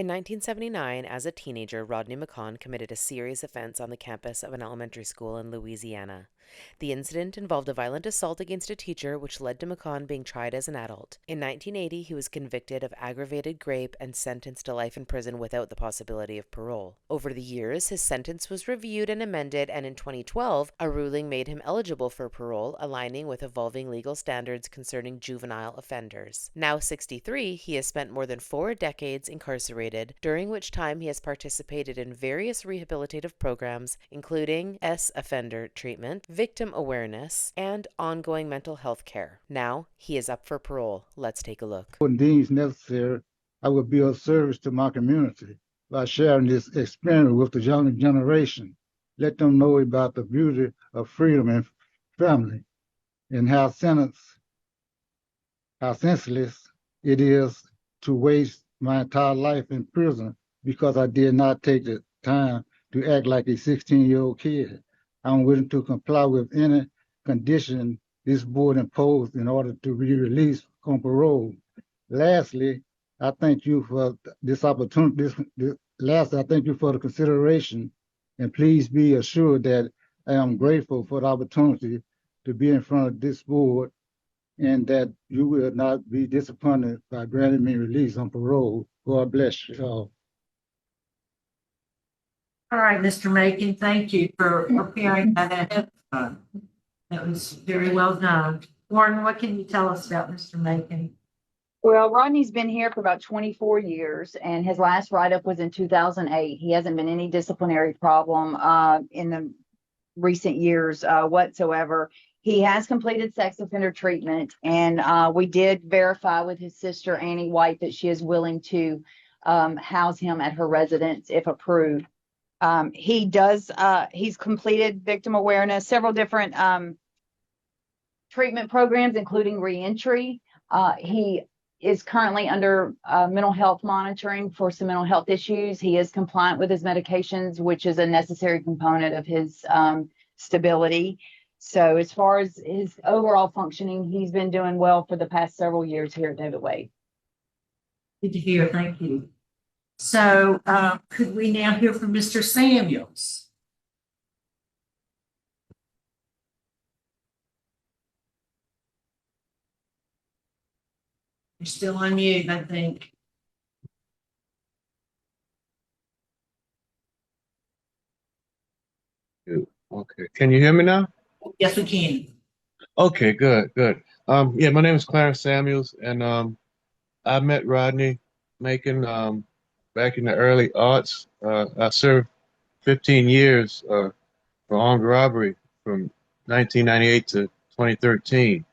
In 1979, as a teenager, Rodney Macon committed a serious offense on the campus of an elementary school in Louisiana. The incident involved a violent assault against a teacher, which led to Macon being tried as an adult. In 1980, he was convicted of aggravated rape and sentenced to life in prison without the possibility of parole. Over the years, his sentence was reviewed and amended, and in 2012, a ruling made him eligible for parole, aligning with evolving legal standards concerning juvenile offenders. Now 63, he has spent more than 4 decades incarcerated, during which time he has participated in various rehabilitative programs, including offender treatment, victim awareness, and ongoing mental health care. Now, he is up for parole. Let's take a look. When deemed necessary, I will be of service to my community by sharing this experience with the younger generation. Let them know about the beauty of freedom and family and how senseless it is to waste my entire life in prison because I did not take the time to act like a 16-year-old kid. I'm willing to comply with any condition this board imposed in order to be released on parole. Lastly, I thank you for this opportunity. Lastly, I thank you for the consideration, and please be assured that I am grateful for the opportunity to be in front of this board and that you will not be disappointed by granting me release on parole. God bless you all. All right, Mr. Macon, thank you for preparing that. That was very well done. Warren, what can you tell us about Mr. Macon? Well, Rodney's been here for about 24 years, and his last write-up was in 2008. He hasn't been any disciplinary problem in the recent years whatsoever. He has completed sex offender treatment, and we did verify with his sister, Annie White, that she is willing to house him at her residence if approved. He's completed victim awareness, several different treatment programs, including reentry. He is currently under mental health monitoring for some mental health issues. He is compliant with his medications, which is a necessary component of his stability. So as far as his overall functioning, he's been doing well for the past several years here at David Wade. Good to hear. Thank you. So could we now hear from Mr. Samuels? You're still on mute, I think. Okay, can you hear me now? Yes, we can. Okay, good. Yeah, my name is Clarence Samuels, and I met Rodney Macon back in the early aughts. I served 15 years for armed robbery from 1998 to 2013.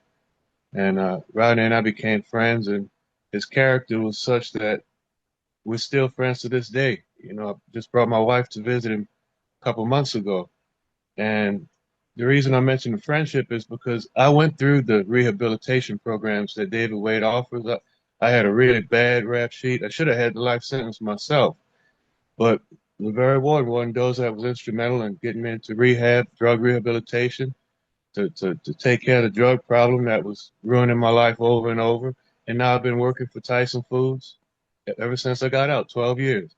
And Rodney and I became friends, and his character was such that we're still friends to this day. You know, I just brought my wife to visit him a couple months ago. And the reason I mention the friendship is because I went through the rehabilitation programs that David Wade offers. I had a really bad rap sheet. I should have had the life sentence myself. But LaVerry Ward, one of those that was instrumental in getting me into rehab, drug rehabilitation, to take care of the drug problem that was ruining my life over and over. And now I've been working for Tyson Foods ever since I got out, 12 years.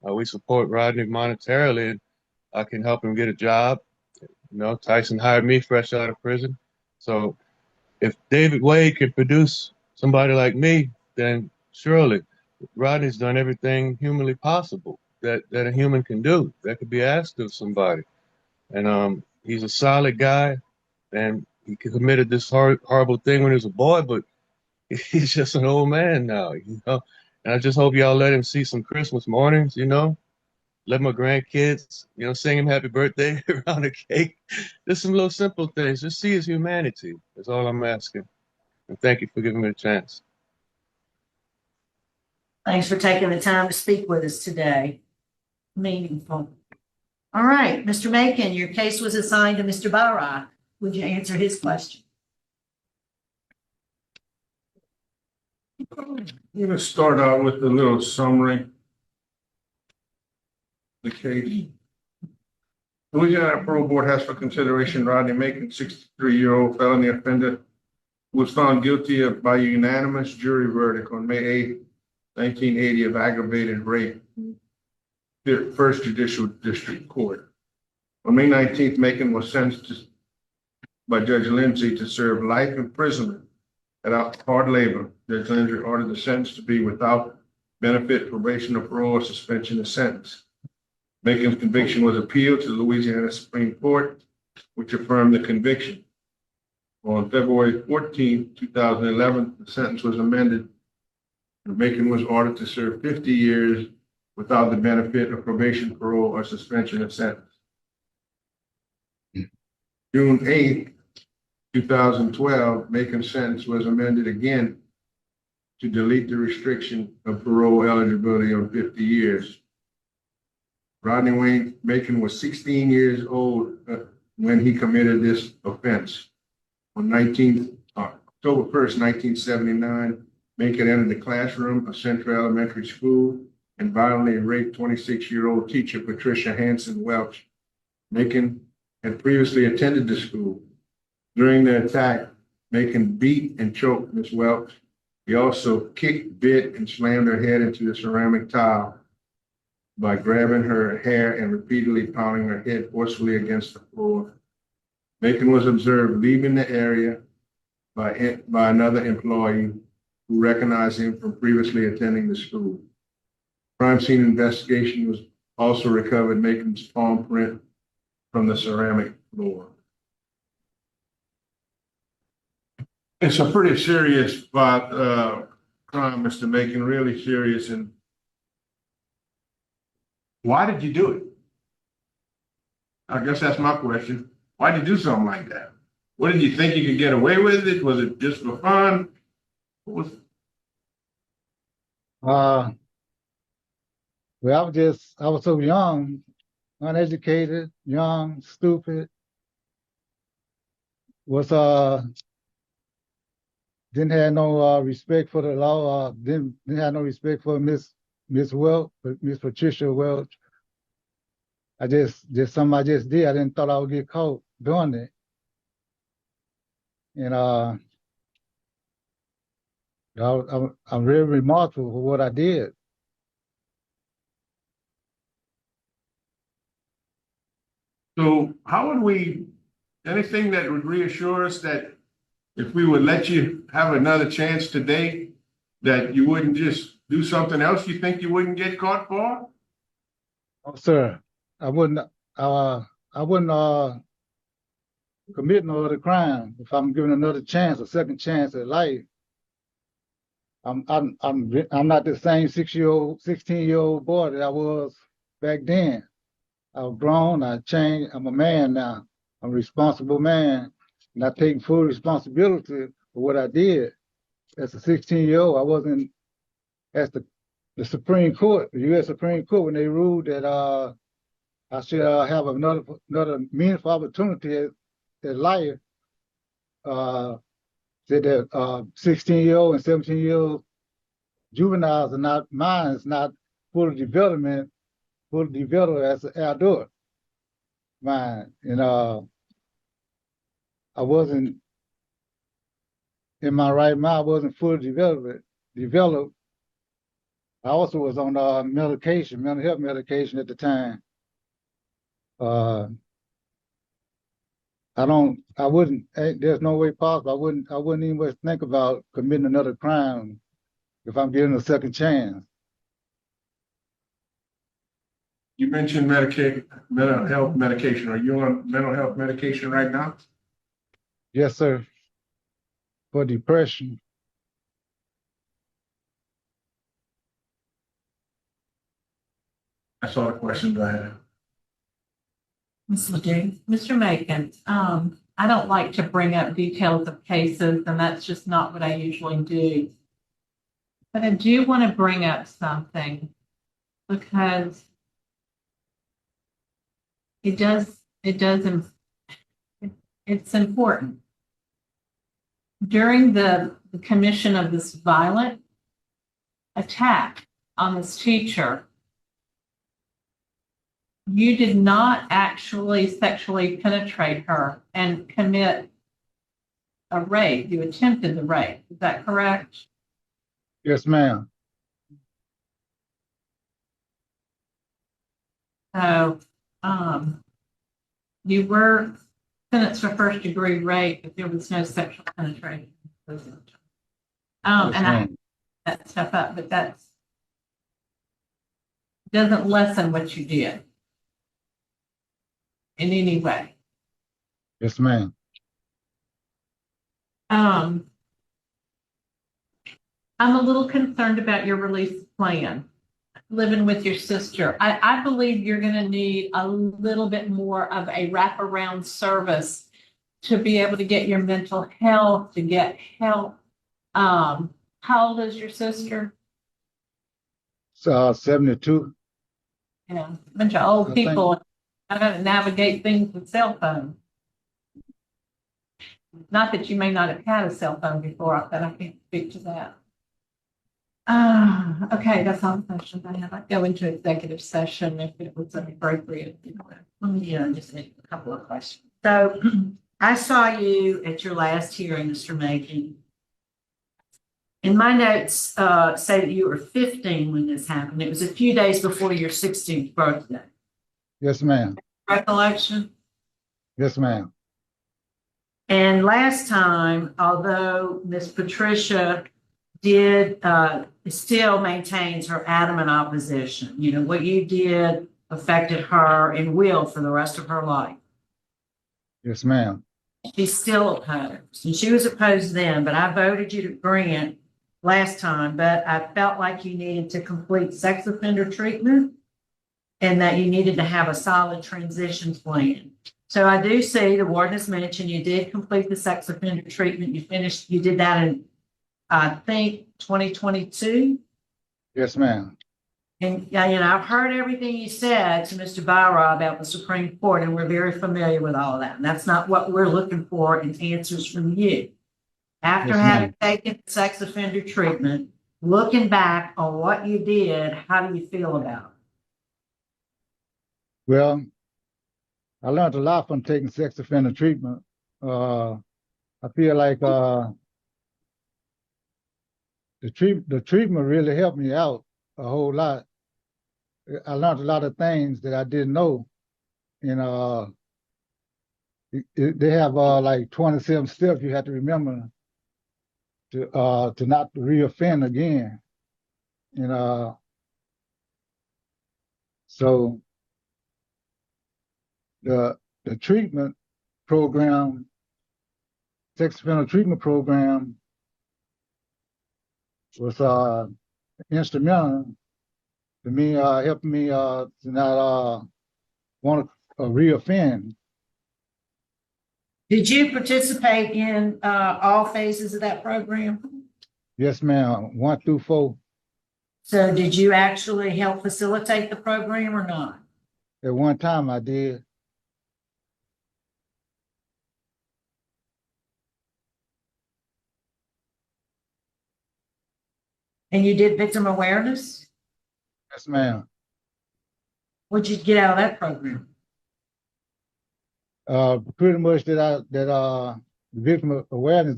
We support Rodney monetarily, and I can help him get a job. You know, Tyson hired me fresh out of prison. So if David Wade could produce somebody like me, then surely Rodney's done everything humanly possible that a human can do, that could be asked of somebody. And he's a solid guy, and he committed this horrible thing when he was a boy, but he's just an old man now, you know. And I just hope y'all let him see some Christmas mornings, you know. Let my grandkids, you know, sing him happy birthday around a cake. Just some little simple things. Just see his humanity. That's all I'm asking. And thank you for giving me a chance. Thanks for taking the time to speak with us today. Meaningful. All right, Mr. Macon, your case was assigned to Mr. Barak. Would you answer his question? I'm going to start out with a little summary. The case. Louisiana Parole Board has for consideration Rodney Macon, 63-year-old felony offender, who was found guilty by a unanimous jury verdict on May 8, 1980 of aggravated rape, the First Judicial District Court. On May 19th, Macon was sentenced by Judge Lindsay to serve life imprisonment without hard labor. Judge Lindsay ordered the sentence to be without benefit, probation, or parole, or suspension of sentence. Macon's conviction was appealed to the Louisiana Supreme Court, which affirmed the conviction. On February 14, 2011, the sentence was amended. Macon was ordered to serve 50 years without the benefit of probation, parole, or suspension of sentence. June 8, 2012, Macon's sentence was amended again to delete the restriction of parole eligibility on 50 years. Rodney Wayne Macon was 16 years old when he committed this offense. On October 1st, 1979, Macon entered the classroom of Central Elementary School and violently raped 26-year-old teacher Patricia Hanson Welch. Macon had previously attended the school. During the attack, Macon beat and choked Ms. Welch. He also kicked, bit, and slammed her head into the ceramic tile by grabbing her hair and repeatedly pounding her head forcefully against the floor. Macon was observed leaving the area by another employee who recognized him from previously attending the school. Crime scene investigation was also recovered Macon's palm print from the ceramic floor. It's a pretty serious crime, Mr. Macon, really serious. And why did you do it? I guess that's my question. Why did you do something like that? What did you think you could get away with it? Was it just for fun? What was it? Well, I was so young, uneducated, young, stupid, didn't have no respect for the law, didn't have no respect for Miss Welch, Miss Patricia Welch. Just something I just did. I didn't thought I would get caught doing it. And I'm really remarkable for what I did. So how would we, anything that would reassure us that if we would let you have another chance today, that you wouldn't just do something else you think you wouldn't get caught for? Oh, sir, I wouldn't commit no other crime if I'm given another chance, a second chance at life. I'm not the same 16-year-old boy that I was back then. I've grown, I changed, I'm a man now. I'm a responsible man, and I take full responsibility for what I did. As a 16-year-old, I wasn't at the Supreme Court, the U.S. Supreme Court, when they ruled that I should have another meaningful opportunity at life. Said that 16-year-old and 17-year-old juveniles are not minds, not fully developed as an adult mind. And I wasn't in my right mind, I wasn't fully developed. I also was on mental health medication at the time. There's no way possible. I wouldn't even much think about committing another crime if I'm getting a second chance. You mentioned mental health medication. Are you on mental health medication right now? Yes, sir. For depression. That's all the questions I have. Ms. Ledoux. Mr. Macon, I don't like to bring up details of cases, and that's just not what I usually do. But I do want to bring up something because it's important. During the commission of this violent attack on this teacher, you did not actually sexually penetrate her and commit a rape. You attempted the rape. Is that correct? Yes, ma'am. So, you were sentenced for first degree rape, but there was no sexual penetration. Yes, And I ma'am. that stuff up, but that's doesn't lessen what you did in any way. Yes, ma'am. I'm a little concerned about your release plan, living with your sister. I believe you're going to need a little bit more of a wraparound service to be able to get your mental health, to get help. How old is your sister? 72. You know, a bunch of old I think. people. I got to navigate things with cell phone. Not that you may not have had a cell phone before, but I can't speak to that. Okay, that's all the questions I have. I'd go into executive session if it was appropriate. Let me just make a couple of questions. So I saw you at your last hearing, Mr. Macon. And my notes say that you were 15 when this happened. It was a few days before your 16th birthday. Yes, ma'am. Recollection? Yes, ma'am. And last time, although Miss Patricia did still maintains her adamant opposition, you know, what you did affected her and will for the rest of her life. Yes, ma'am. She's still opposed, and she was opposed then, but I voted you to grant last time, but I felt like you needed to complete sex offender treatment and that you needed to have a solid transition plan. So I do see the warden has mentioned you did complete the sex offender treatment. You did that in, I think, 2022. Yes, ma'am. And you know, I've heard everything you said to Mr. Byra about the Supreme Court, and we're very familiar with all of that. And that's not what we're looking for in answers from you. After Yes, having taken sex offender treatment, looking back on what you did, how do you feel about it? Well, I learned a lot from taking sex offender treatment. I feel like the treatment really helped me out a whole lot. I learned a lot of things that I didn't know, and they have like 27 steps you have to remember to not reoffend again. And so the treatment program, sex offender treatment program, was instrumental to me, helping me to not want to reoffend. Did you participate in all phases of that program? Yes, ma'am. 1 through 4. So did you actually help facilitate the program or not? At one time, I did. And you did victim awareness? Yes, ma'am. What'd you get out of that program? Pretty much victim awareness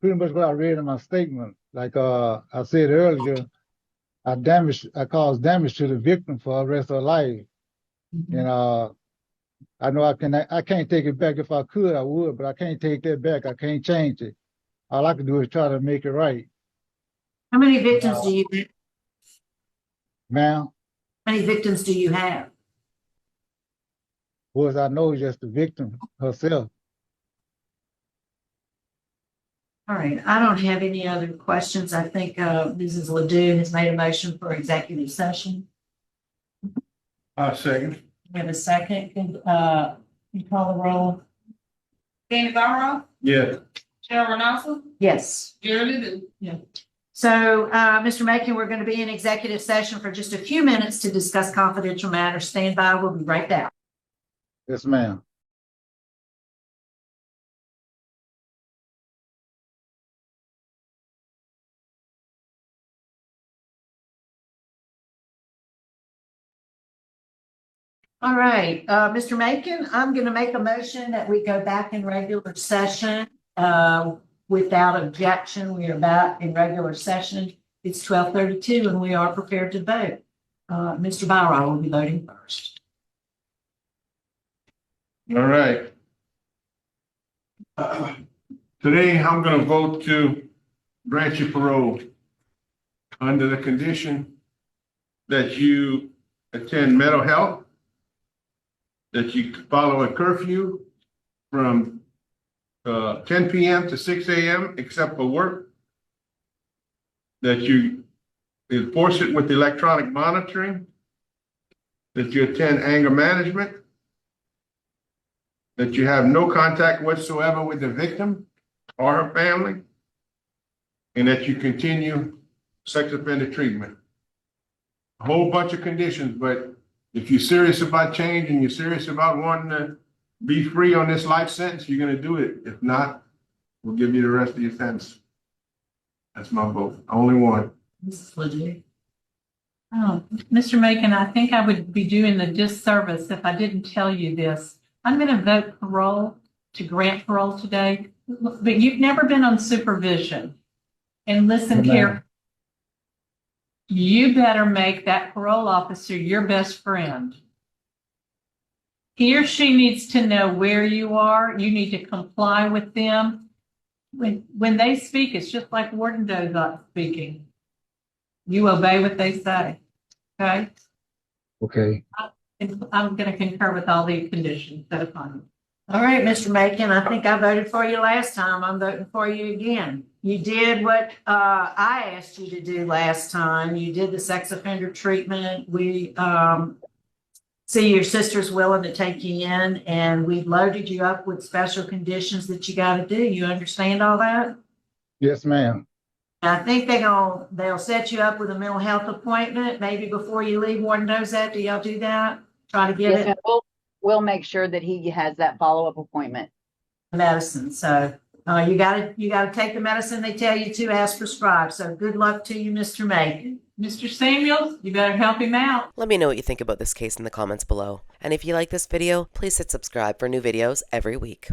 pretty much what I read in my statement. Like I said earlier, I caused damage to the victim for the rest of her life. Mm-hmm. And I know I can't take it back. If I could, I would, but I can't take that back. I can't change it. All I can do is try to make it right. How many victims do you have? Ma'am, How many victims do you have? was I know just the victim herself. All right, I don't have any other questions. I think Mrs. Ledoux has made a motion for executive session. Second. We have a second. Can you call the roll? Danny Barrow, Yes. Cheryl Renassa, Yes. Jerry Ledoux. Yeah. So, Mr. Macon, we're going to be in executive session for just a few minutes to discuss confidential matters. Stand by. We'll be right back. Yes, ma'am. All right, Mr. Macon, I'm going to make a motion that we go back in regular session without objection. We are back in regular session. It's 12:32 and we are prepared to vote. Mr. Byron will be voting first. All right. Today, I'm going to vote to grant you parole under the condition that you attend mental health, that you follow a curfew from 10 p.m. to 6 a.m. except for work, that you enforce it with electronic monitoring, that you attend anger management, that you have no contact whatsoever with the victim or her family, and that you continue sex offender treatment. A whole bunch of conditions, but if you're serious about change and you're serious about wanting to be free on this life sentence, you're gonna do it. If not, we'll give you the rest of your sentence. That's my vote. Only one. Mrs. Ledoux. Oh, Mr. Macon, I think I would be doing the disservice if I didn't tell you this. I'm going to vote parole to grant parole today, but you've never been on supervision. And listen Amen. here, you better make that parole officer your best friend. He or she needs to know where you are. You need to comply with them. When they speak, it's just like Warden Doe speaking. You obey what they say. Okay? Okay. I'm going to concur with all the conditions set upon you. All right, Mr. Macon, I think I voted for you last time. I'm voting for you again. You did what I asked you to do last time. You did the sex offender treatment. We see your sister's willing to take you in, and we loaded you up with special conditions that you got to do. You understand all that? Yes, ma'am. I think they'll set you up with a mental health appointment maybe before you leave. Warden knows that. Do y'all do that? Try to get Yes, it ma'am. We'll make sure that he has that follow-up appointment. medicine. So you gotta take the medicine they tell you to as prescribed. So good luck to you, Mr. Macon. Mr. Samuels, you better help him out. Let me know what you think about this case in the comments below. And if you like this video, please hit subscribe for new videos every week.